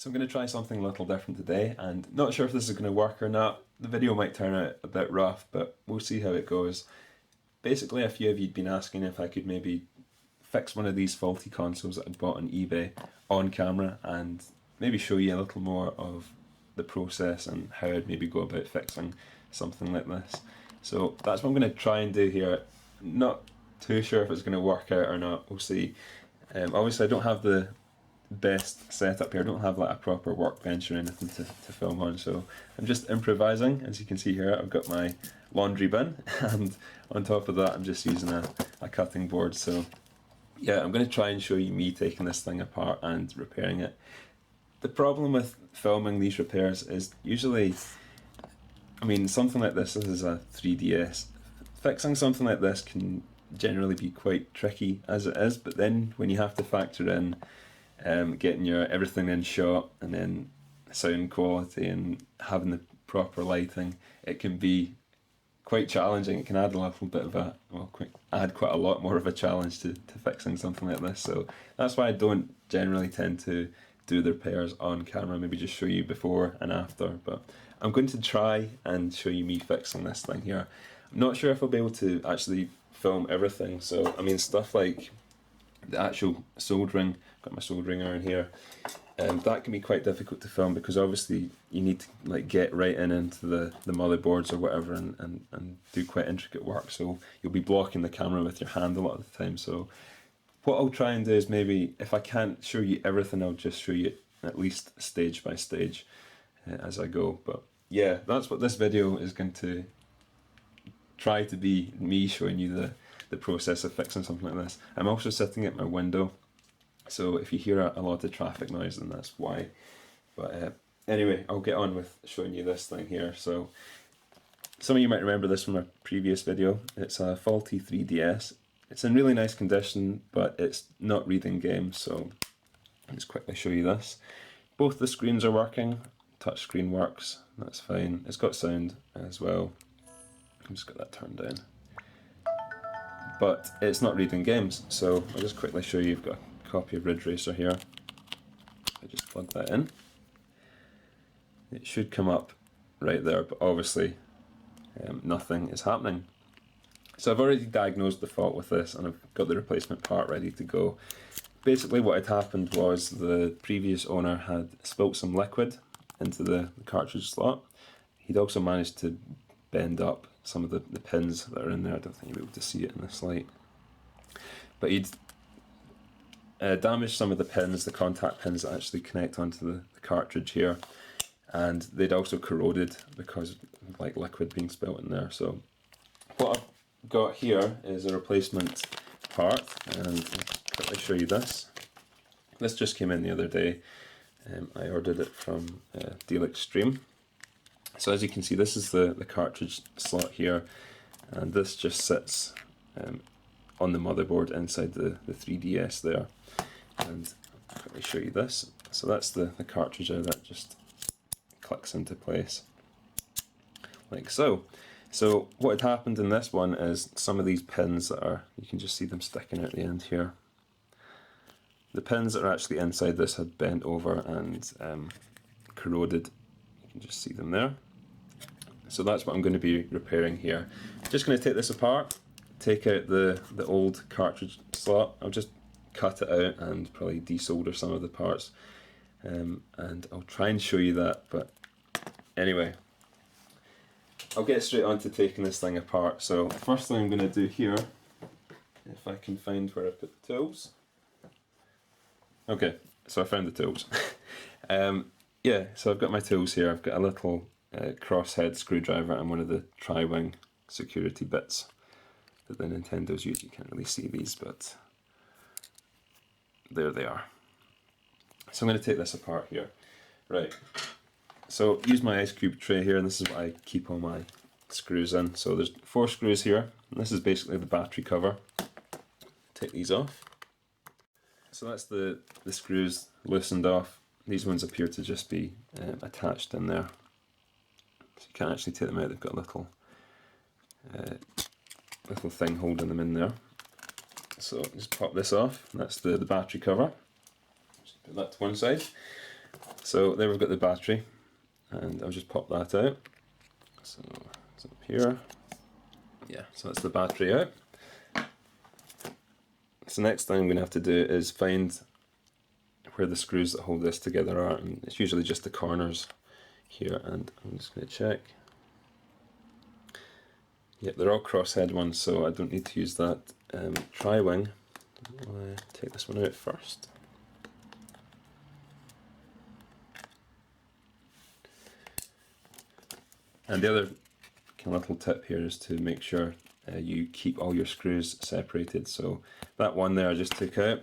So I'm going to try something a little different today, and not sure if this is going to work or not. The video might turn out a bit rough, but we'll see how it goes. Basically, a few of you'd been asking if I could maybe fix one of these faulty consoles that I'd bought on eBay on camera and maybe show you a little more of the process and how I'd maybe go about fixing something like this. So that's what I'm going to try and do here. Not too sure if it's going to work out or not, we'll see. Obviously I don't have the best setup here, I don't have like a proper workbench or anything to film on, so I'm just improvising. As you can see here, I've got my laundry bin and on top of that I'm just using a cutting board. So yeah, I'm going to try and show you me taking this thing apart and repairing it. The problem with filming these repairs is usually, I mean, something like this is a 3DS. Fixing something like this can generally be quite tricky as it is, but then when you have to factor in getting your everything in shot and then sound quality and having the proper lighting, it can be quite challenging. It can add a little bit of add quite a lot more of a challenge to fixing something like this. So that's why I don't generally tend to do the repairs on camera, maybe just show you before and after. But I'm going to try and show you me fixing this thing here. I'm not sure if I'll be able to actually film everything. So I mean, stuff like the actual soldering, got my soldering iron here, that can be quite difficult to film because obviously you need to like get right into the motherboards or whatever and do quite intricate work, so you'll be blocking the camera with your hand a lot of the time. So what I'll try and do is, maybe if I can't show you everything, I'll just show you at least stage by stage as I go. But yeah, that's what this video is going to try to be, me showing you the process of fixing something like this. I'm also sitting at my window, so if you hear a lot of traffic noise, then that's why. But anyway, I'll get on with showing you this thing here. So some of you might remember this from a previous video. It's a faulty 3DS. It's in really nice condition, but it's not reading games, so I'll just quickly show you this. Both the screens are working, touch screen works, that's fine. It's got sound as well. I've just got that turned down. But it's not reading games, so I'll just quickly show you. You've got a copy of Ridge Racer here. I just plug that in. It should come up right there, but obviously nothing is happening. So I've already diagnosed the fault with this and I've got the replacement part ready to go. Basically what had happened was the previous owner had spilt some liquid into the cartridge slot. He'd also managed to bend up some of the pins that are in there. I don't think you'll be able to see it in this light. But he'd damaged some of the pins, the contact pins that actually connect onto the cartridge here. And they'd also corroded because of like liquid being spilt in there. So what I've got here is a replacement part, and I'll quickly show you this. This just came in the other day. I ordered it from Deal Extreme. So as you can see, this is the cartridge slot here, and this just sits on the motherboard inside the 3DS there. And I'll quickly show you this. So that's the cartridge there that just clicks into place like so. So what had happened in this one is some of these pins that are, you can just see them sticking out the end here. The pins that are actually inside this had bent over and corroded. You can just see them there. So that's what I'm going to be repairing here. Just going to take this apart, take out the old cartridge slot. I'll just cut it out and probably desolder some of the parts. And I'll try and show you that, but anyway. I'll get straight on to taking this thing apart. So the first thing I'm going to do here, if I can find where I put the tools. Okay, so I found the tools. Yeah, so I've got my tools here. I've got a little crosshead screwdriver and one of the tri-wing security bits that the Nintendos use. You can't really see these, but there they are. So I'm going to take this apart here. Right. So use my ice cube tray here, and this is what I keep all my screws in. So there's 4 screws here, and this is basically the battery cover. Take these off. So that's the screws loosened off. These ones appear to just be attached in there. So you can't actually take them out, they've got a little thing holding them in there. So just pop this off, that's the battery cover. Just put that to one side. So there we've got the battery, and I'll just pop that out. So it's up here. Yeah, so that's the battery out. So next thing I'm going to have to do is find where the screws that hold this together are, and it's usually just the corners here, and I'm just going to check. Yep, they're all crosshead ones, so I don't need to use that tri-wing. I'll take this one out first. And the other kind of little tip here is to make sure you keep all your screws separated. So that one there I just took out,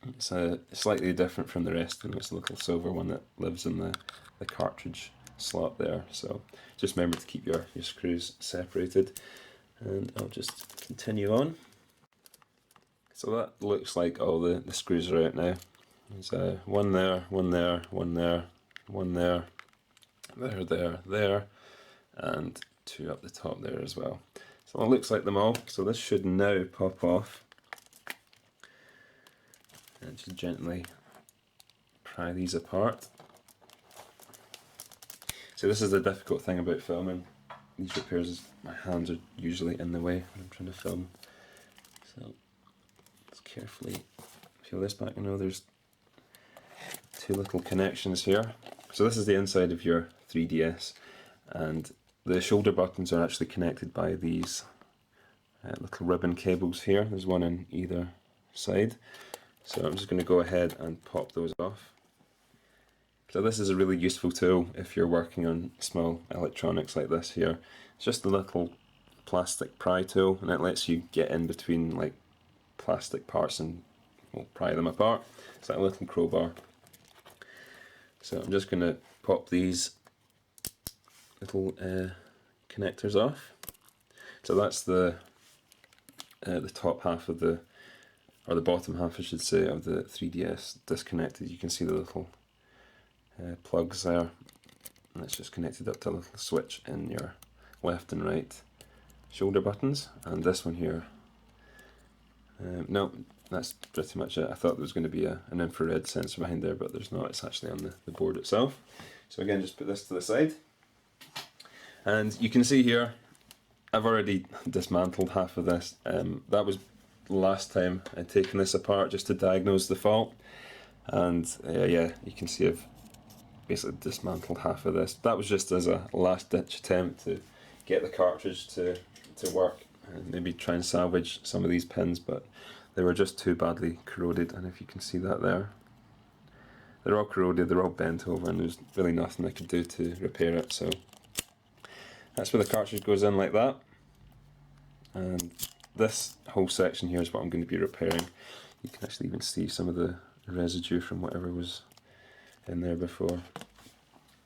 it's slightly different from the rest, and it's a little silver one that lives in the cartridge slot there. So just remember to keep your screws separated, and I'll just continue on. So that looks like all the screws are out now. There's one there, one there, one there, one there, there, and two up the top there as well. So it looks like them all. So this should now pop off, and just gently pry these apart. So this is the difficult thing about filming these repairs, is my hands are usually in the way when I'm trying to film. So let's carefully peel this back. I know there's two little connections here. So this is the inside of your 3DS, and the shoulder buttons are actually connected by these little ribbon cables here. There's one on either side. So I'm just going to go ahead and pop those off. So this is a really useful tool if you're working on small electronics like this here. It's just a little plastic pry tool, and it lets you get in between like plastic parts and pry them apart. It's like a little crowbar. So I'm just going to pop these little connectors off. So that's the top half of the, or the bottom half I should say, of the 3DS disconnected. You can see the little plugs there, and it's just connected up to a little switch in your left and right shoulder buttons. And this one here, no, that's pretty much it. I thought there was going to be an infrared sensor behind there, but there's not. It's actually on the board itself. So again, just put this to the side, and you can see here I've already dismantled half of this. That was the last time I'd taken this apart just to diagnose the fault, and yeah, you can see I've basically dismantled half of this. That was just as a last ditch attempt to get the cartridge to work and maybe try and salvage some of these pins, but they were just too badly corroded, and if you can see that there, they're all corroded, they're all bent over, and there's really nothing I could do to repair it. So that's where the cartridge goes in, like that. And this whole section here is what I'm going to be repairing. You can actually even see some of the residue from whatever was in there before.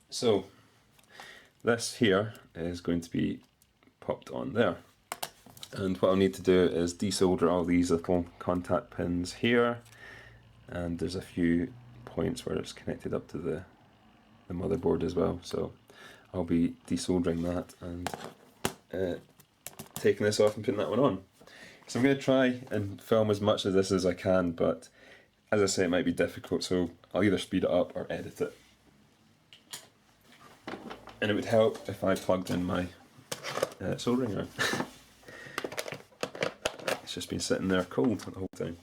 So this here is going to be popped on there, and what I'll need to do is desolder all these little contact pins here, and there's a few points where it's connected up to the motherboard as well. So I'll be desoldering that and taking this off and putting that one on. So I'm going to try and film as much of this as I can, but as I say, it might be difficult, so I'll either speed it up or edit it. And it would help if I plugged in my soldering iron. It's just been sitting there cold the whole time.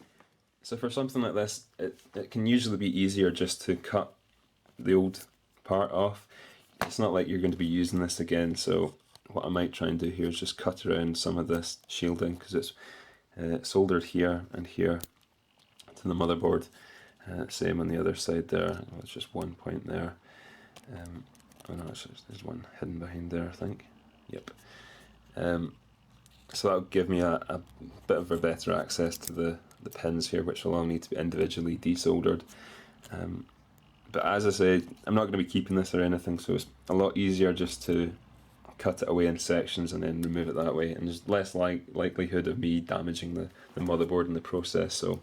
So for something like this, it can usually be easier just to cut the old part off. It's not like you're going to be using this again, so what I might try and do here is just cut around some of this shielding, because it's soldered here and here to the motherboard. Same on the other side there. Oh, it's just one point there. Oh no, there's one hidden behind there, I think. Yep. So that'll give me a bit of a better access to the pins here, which will all need to be individually desoldered. But as I say, I'm not going to be keeping this or anything, so it's a lot easier just to cut it away in sections and then remove it that way, and there's less likelihood of me damaging the motherboard in the process. So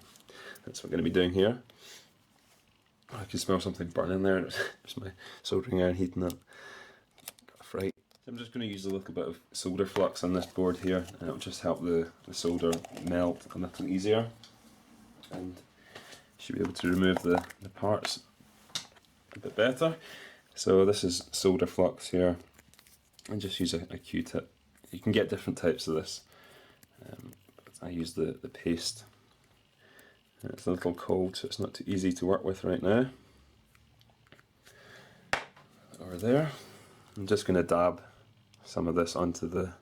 that's what I'm going to be doing here. I can smell something burning there. It's my soldering iron heating up. Got a fright. I'm just going to use a little bit of solder flux on this board here, and it'll just help the solder melt a little easier, and should be able to remove the parts bit better. So this is solder flux here, and just use a Q-tip. You can get different types of this. But I use the paste. It's a little cold, so it's not too easy to work with right now. Over there. I'm just going to dab some of this onto the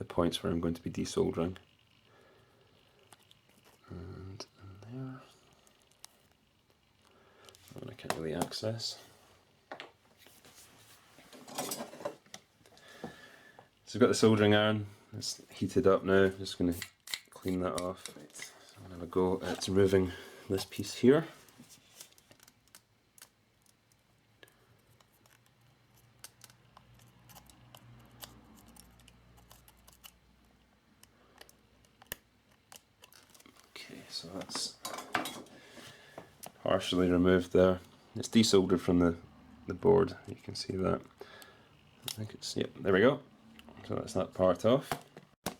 points where I'm going to be desoldering. And in there. One I can't really access. So I've got the soldering iron, it's heated up now. I'm just going to clean that off. Right. So I'm going to have a go at removing this piece here. Okay, so that's partially removed there. It's desoldered from the board, you can see that. I think it's, yep, there we go. So that's that part off. There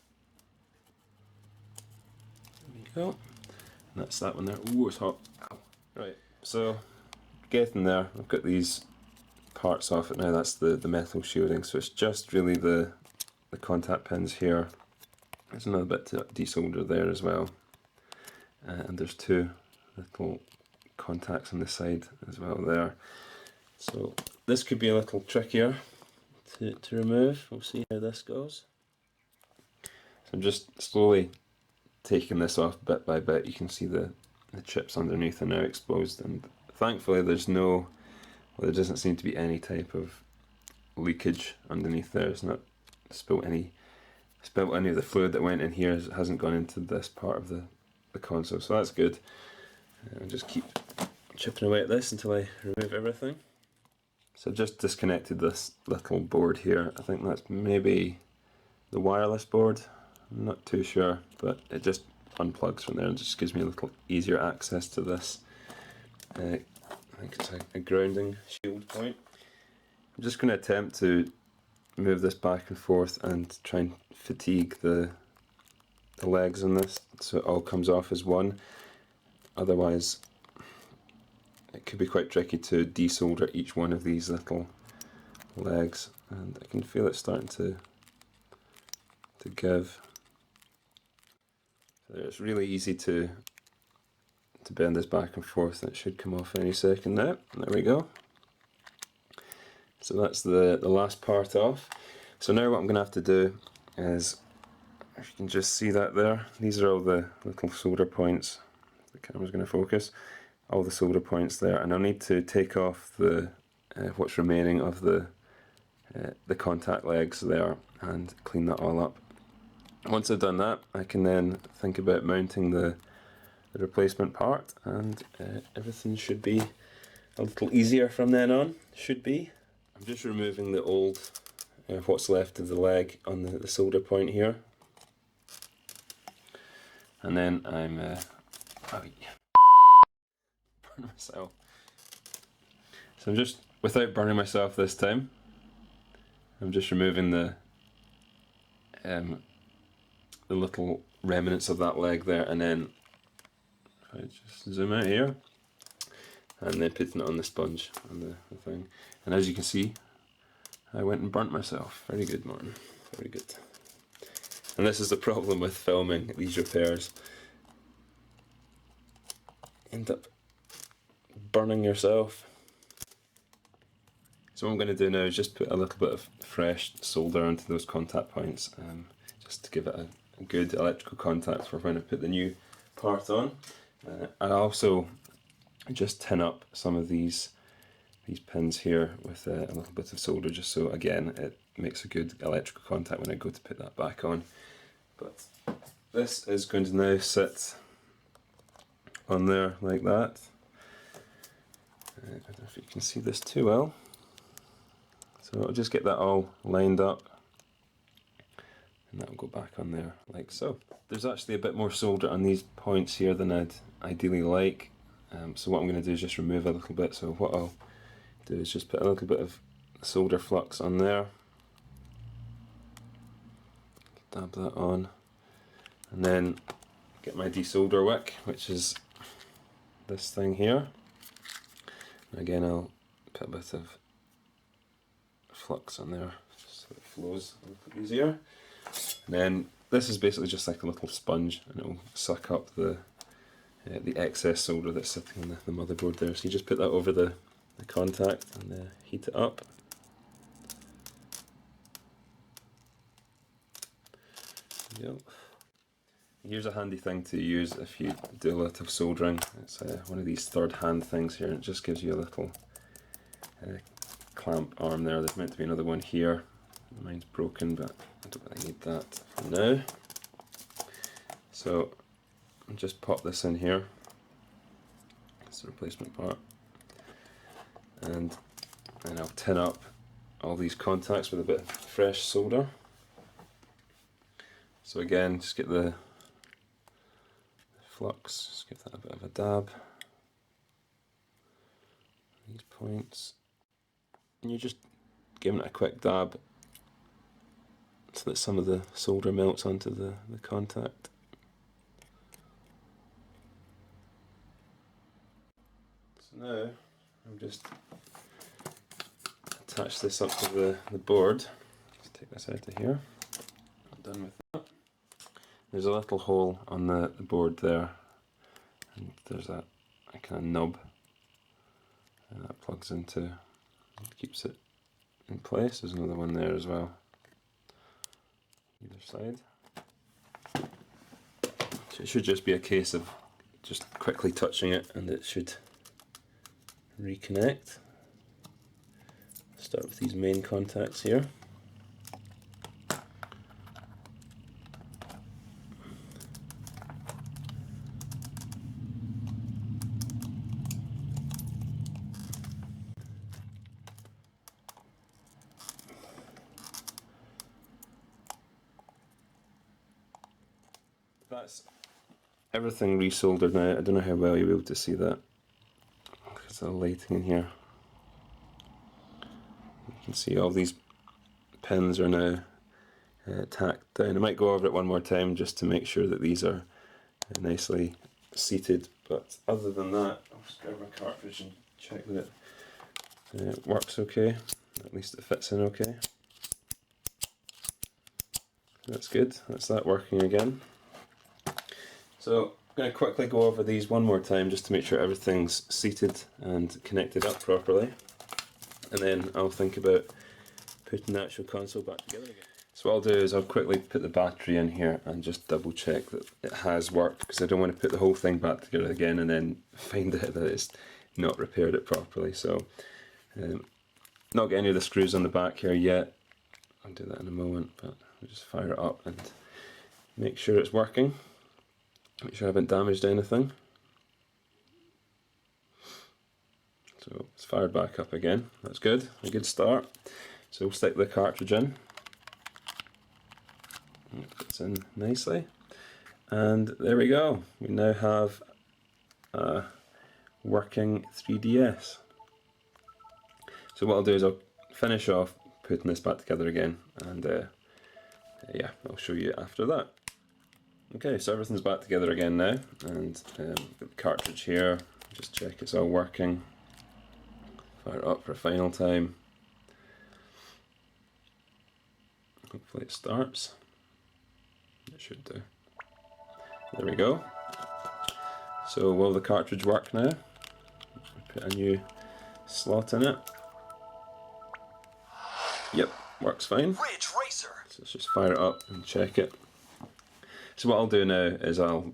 we go. And that's that one there. Ooh, it's hot. Ow. Right, so getting there. I've got these parts off it now. That's the metal shielding. So it's just really the contact pins here. There's another bit to desolder there as well. And there's two little contacts on the side as well there. So this could be a little trickier to remove. We'll see how this goes. So I'm just slowly taking this off bit by bit. You can see the chips underneath are now exposed, and thankfully there doesn't seem to be any type of leakage underneath there. It's not spilt any of the fluid that went in here. It hasn't gone into this part of the console, so that's good. I'll just keep chipping away at this until I remove everything. So I've just disconnected this little board here. I think that's maybe the wireless board. I'm not too sure, but it just unplugs from there and just gives me a little easier access to this. I think it's a grounding shield point. I'm just going to attempt to move this back and forth and try and fatigue the legs on this so it all comes off as one. Otherwise it could be quite tricky to desolder each one of these little legs, and I can feel it starting to give. So it's really easy to bend this back and forth, and it should come off any second now. There we go. So that's the last part off. So now what I'm going to have to do is, if you can just see that there, these are all the little solder points. The camera's going to focus. All the solder points there, and I'll need to take off the what's remaining of the contact legs there and clean that all up. Once I've done that, I can then think about mounting the replacement part, and everything should be a little easier from then on. Should be. I'm just removing the old what's left of the leg on the solder point here, and then I'm burn myself. So I'm just, without burning myself this time, I'm just removing the little remnants of that leg there, and then if I just zoom out here, and then putting it on the sponge on the thing. And as you can see, I went and burnt myself. Very good, Martin. Very good. And this is the problem with filming these repairs. End up burning yourself. So what I'm going to do now is just put a little bit of fresh solder onto those contact points, just to give it a good electrical contact for when I put the new part on. I also just tin up some of these pins here with a little bit of solder, just so again it makes a good electrical contact when I go to put that back on. But this is going to now sit on there like that. I don't know if you can see this too well. So I'll just get that all lined up, and that will go back on there like so. There's actually a bit more solder on these points here than I'd ideally like. So what I'm going to do is just remove a little bit. So what I'll do is just put a little bit of solder flux on there, dab that on, and then get my desolder wick, which is this thing here. And again, I'll put a bit of flux on there so it flows a little easier. And then this is basically just like a little sponge, and it will suck up the excess solder that's sitting on the motherboard there. So you just put that over the contact and heat it up. Yep. Here's a handy thing to use if you do a lot of soldering. It's one of these third hand things here, and it just gives you a little clamp arm there. There's meant to be another one here. Mine's broken, but I don't really need that for now. So I'll just pop this in here. It's the replacement part. And then I'll tin up all these contacts with a bit of fresh solder. So again, just get the flux, just give that a bit of a dab. These points. And you're just giving it a quick dab so that some of the solder melts onto the contact. So now I'll just attach this up to the board. Let's take this out of here. I'm done with that. There's a little hole on the board there, and there's a kind of nub, and that plugs into, keeps it in place. There's another one there as well, either side. So it should just be a case of just quickly touching it and it should reconnect. Start with these main contacts here. That's everything resoldered now. I don't know how well you'll be able to see that. There's a lighting in here. You can see all these pins are now tacked down. I might go over it one more time just to make sure that these are nicely seated, but other than that, I'll just grab my cartridge and check that it works okay. At least it fits in okay. That's good. That's that working again. So I'm going to quickly go over these one more time just to make sure everything's seated and connected up properly, and then I'll think about putting the actual console back together again. So what I'll do is I'll quickly put the battery in here and just double check that it has worked, because I don't want to put the whole thing back together again and then find out that it's not repaired it properly. So not get any of the screws on the back here yet. I'll do that in a moment, but I'll just fire it up and make sure it's working. Make sure I haven't damaged anything. So it's fired back up again. That's good, a good start. So we'll stick the cartridge in. It fits in nicely. And there we go. We now have a working 3DS. So what I'll do is I'll finish off putting this back together again, and yeah, I'll show you after that. Okay, so everything's back together again now, and got the cartridge here. Just check it's all working. Fire it up for a final time. Hopefully it starts. It should do. There we go. So will the cartridge work now? Put a new slot in it. Yep, works fine. So let's just fire it up and check it. So what I'll do now is I'll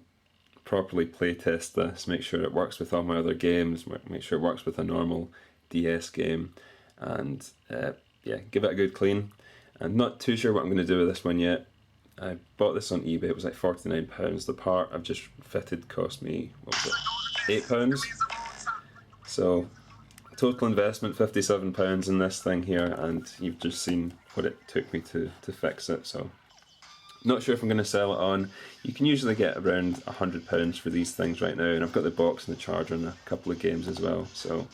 properly play test this, make sure it works with all my other games, make sure it works with a normal DS game, and yeah, give it a good clean. I'm not too sure what I'm going to do with this one yet. I bought this on eBay, it was like £49. The part I've just fitted cost me, what was it, £8? So total investment £57 in this thing here, and you've just seen what it took me to fix it. So not sure if I'm going to sell it on. You can usually get around £100 for these things right now, and I've got the box and the charger and a couple of games as well. So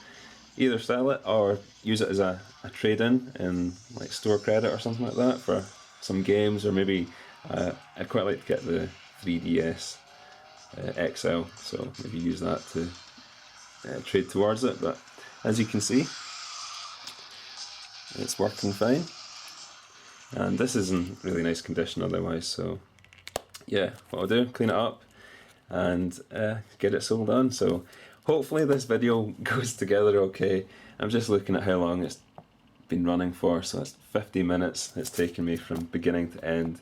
either sell it or use it as a trade-in in like store credit or something like that for some games, or maybe I'd quite like to get the 3DS XL, so maybe use that to trade towards it. But as you can see, it's working fine. And this is in really nice condition otherwise, so yeah, what I'll do, clean it up and get it sold on. So hopefully this video goes together okay. I'm just looking at how long it's been running for, so it's 50 minutes it's taken me from beginning to end.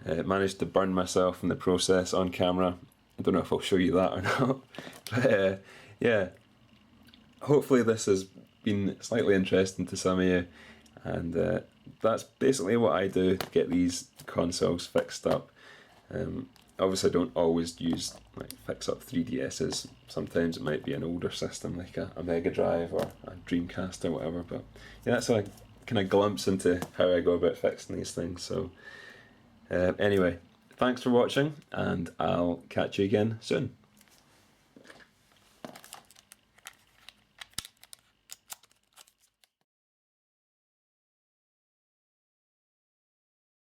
Managed to burn myself in the process on camera. I don't know if I'll show you that or not, but yeah, hopefully this has been slightly interesting to some of you, and that's basically what I do to get these consoles fixed up. Obviously I don't always fix up 3DSs, sometimes it might be an older system like a Mega Drive or a Dreamcast or whatever, but yeah, that's a kind of glimpse into how I go about fixing these things. So anyway, thanks for watching and I'll catch you again soon.